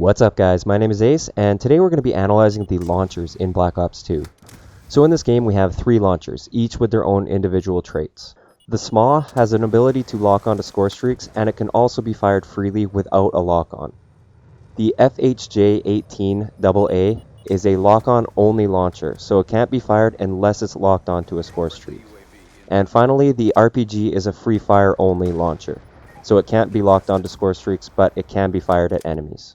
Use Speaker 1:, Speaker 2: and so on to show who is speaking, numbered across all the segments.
Speaker 1: What's up guys, my name is Ace, and today we're going to be analyzing the launchers in Black Ops 2. So in this game we have 3 launchers, each with their own individual traits. The SMAW has an ability to lock onto score streaks, and it can also be fired freely without a lock-on. The FHJ-18 AA is a lock-on only launcher, so it can't be fired unless it's locked onto a score streak. And finally, the RPG is a free-fire only launcher, so it can't be locked onto score streaks, but it can be fired at enemies.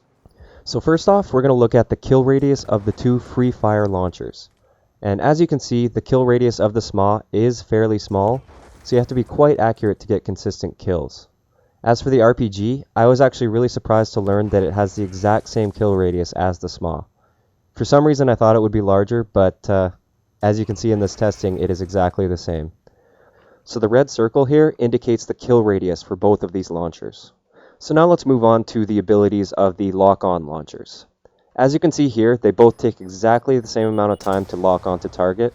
Speaker 1: So first off, we're going to look at the kill radius of the 2 free-fire launchers. And as you can see, the kill radius of the SMAW is fairly small, so you have to be quite accurate to get consistent kills. As for the RPG, I was actually really surprised to learn that it has the exact same kill radius as the SMAW. For some reason I thought it would be larger, but as you can see in this testing, it is exactly the same. So the red circle here indicates the kill radius for both of these launchers. So now let's move on to the abilities of the lock-on launchers. As you can see here, they both take exactly the same amount of time to lock onto target.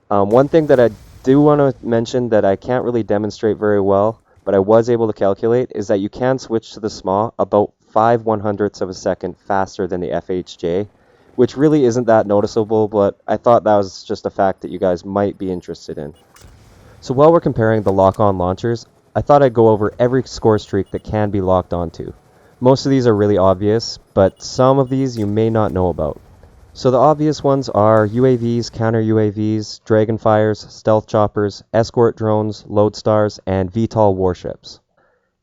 Speaker 1: One thing that I do want to mention that I can't really demonstrate very well, but I was able to calculate, is that you can switch to the SMAW about 5/100ths of a second faster than the FHJ, which really isn't that noticeable, but I thought that was just a fact that you guys might be interested in. So while we're comparing the lock-on launchers, I thought I'd go over every score streak that can be locked onto. Most of these are really obvious, but some of these you may not know about. So the obvious ones are UAVs, counter-UAVs, Dragonfires, stealth choppers, escort drones, lodestars, and VTOL warships.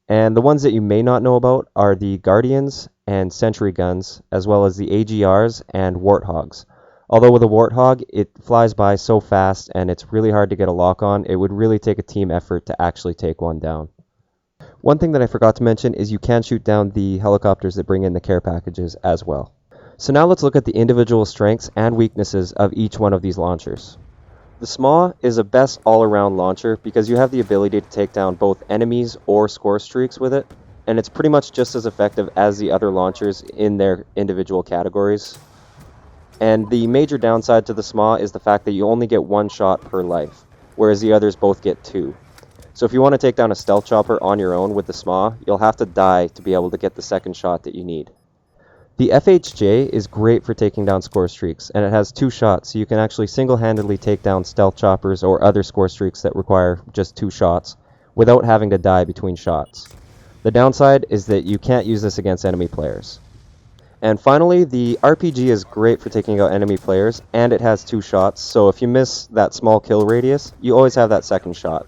Speaker 1: And the ones that you may not know about are the Guardians and Sentry guns, as well as the AGRs and Warthogs. Although with a Warthog, it flies by so fast and it's really hard to get a lock on, it would really take a team effort to actually take one down. One thing that I forgot to mention is you can shoot down the helicopters that bring in the care packages as well. So now let's look at the individual strengths and weaknesses of each one of these launchers. The SMAW is a best all-around launcher because you have the ability to take down both enemies or score streaks with it, and it's pretty much just as effective as the other launchers in their individual categories. And the major downside to the SMAW is the fact that you only get 1 shot per life, whereas the others both get 2. So if you want to take down a stealth chopper on your own with the SMAW, you'll have to die to be able to get the second shot that you need. The FHJ is great for taking down score streaks, and it has 2 shots, so you can actually single-handedly take down stealth choppers or other score streaks that require just 2 shots without having to die between shots. The downside is that you can't use this against enemy players. And finally, the RPG is great for taking out enemy players, and it has 2 shots, so if you miss that small kill radius, you always have that second shot.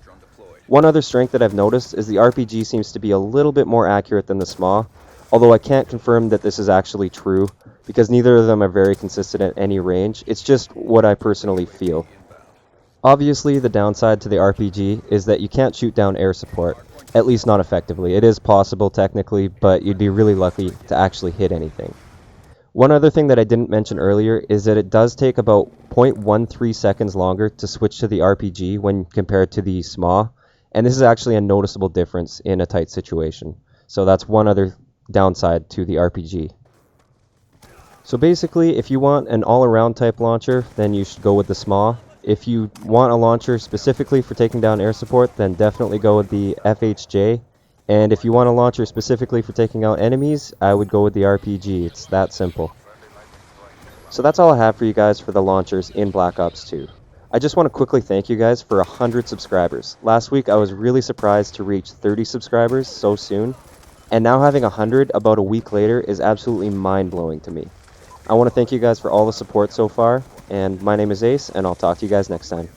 Speaker 1: One other strength that I've noticed is the RPG seems to be a little bit more accurate than the SMAW, although I can't confirm that this is actually true, because neither of them are very consistent at any range. It's just what I personally feel. Obviously, the downside to the RPG is that you can't shoot down air support, at least not effectively. It is possible technically, but you'd be really lucky to actually hit anything. One other thing that I didn't mention earlier is that it does take about 0.13 seconds longer to switch to the RPG when compared to the SMAW, and this is actually a noticeable difference in a tight situation. So that's one other downside to the RPG. So basically, if you want an all-around type launcher, then you should go with the SMAW. If you want a launcher specifically for taking down air support, then definitely go with the FHJ. And if you want a launcher specifically for taking out enemies, I would go with the RPG. It's that simple. So that's all I have for you guys for the launchers in Black Ops 2. I just want to quickly thank you guys for 100 subscribers. Last week I was really surprised to reach 30 subscribers so soon, and now having 100 about a week later is absolutely mind-blowing to me. I want to thank you guys for all the support so far, and my name is Ace, and I'll talk to you guys next time.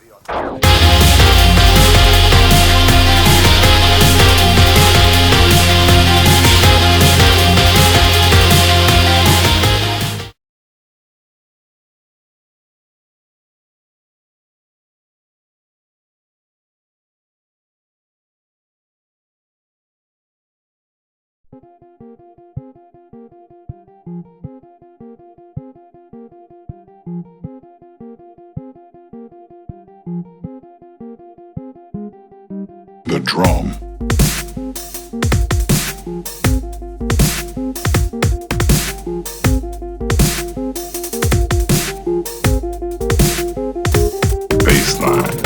Speaker 2: The drum. Baseline.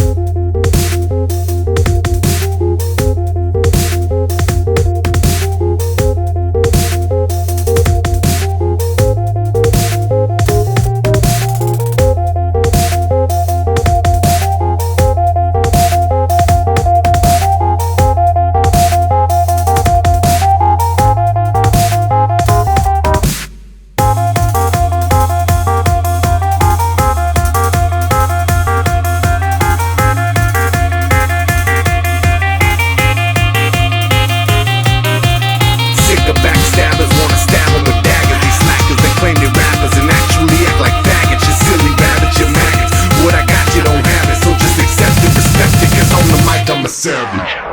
Speaker 2: savage.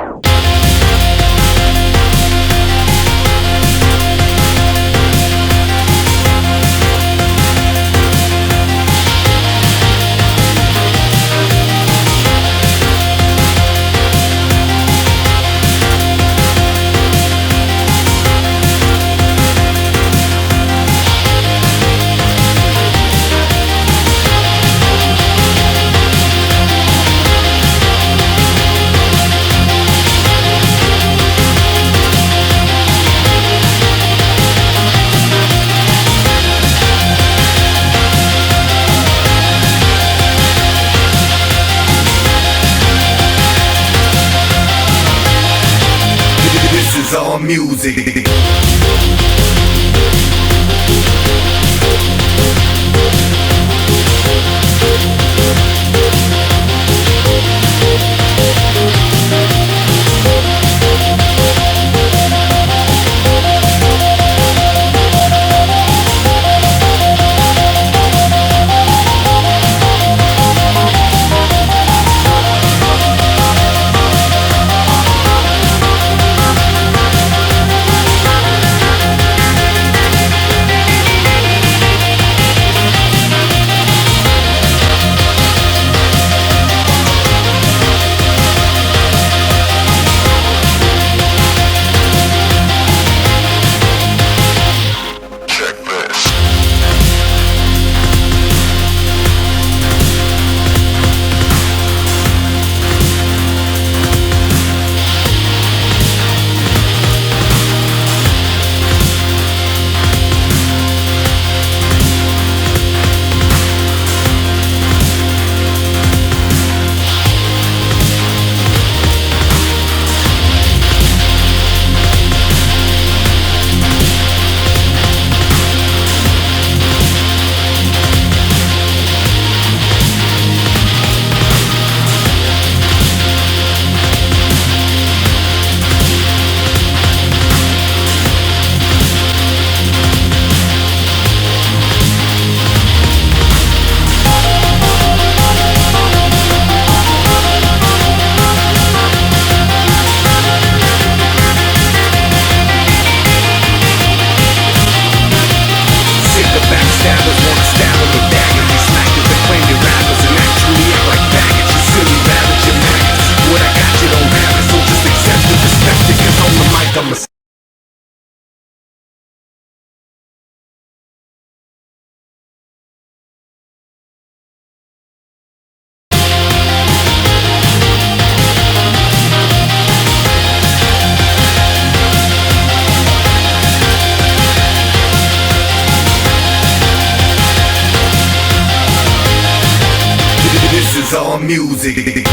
Speaker 2: This is all music. This is all music.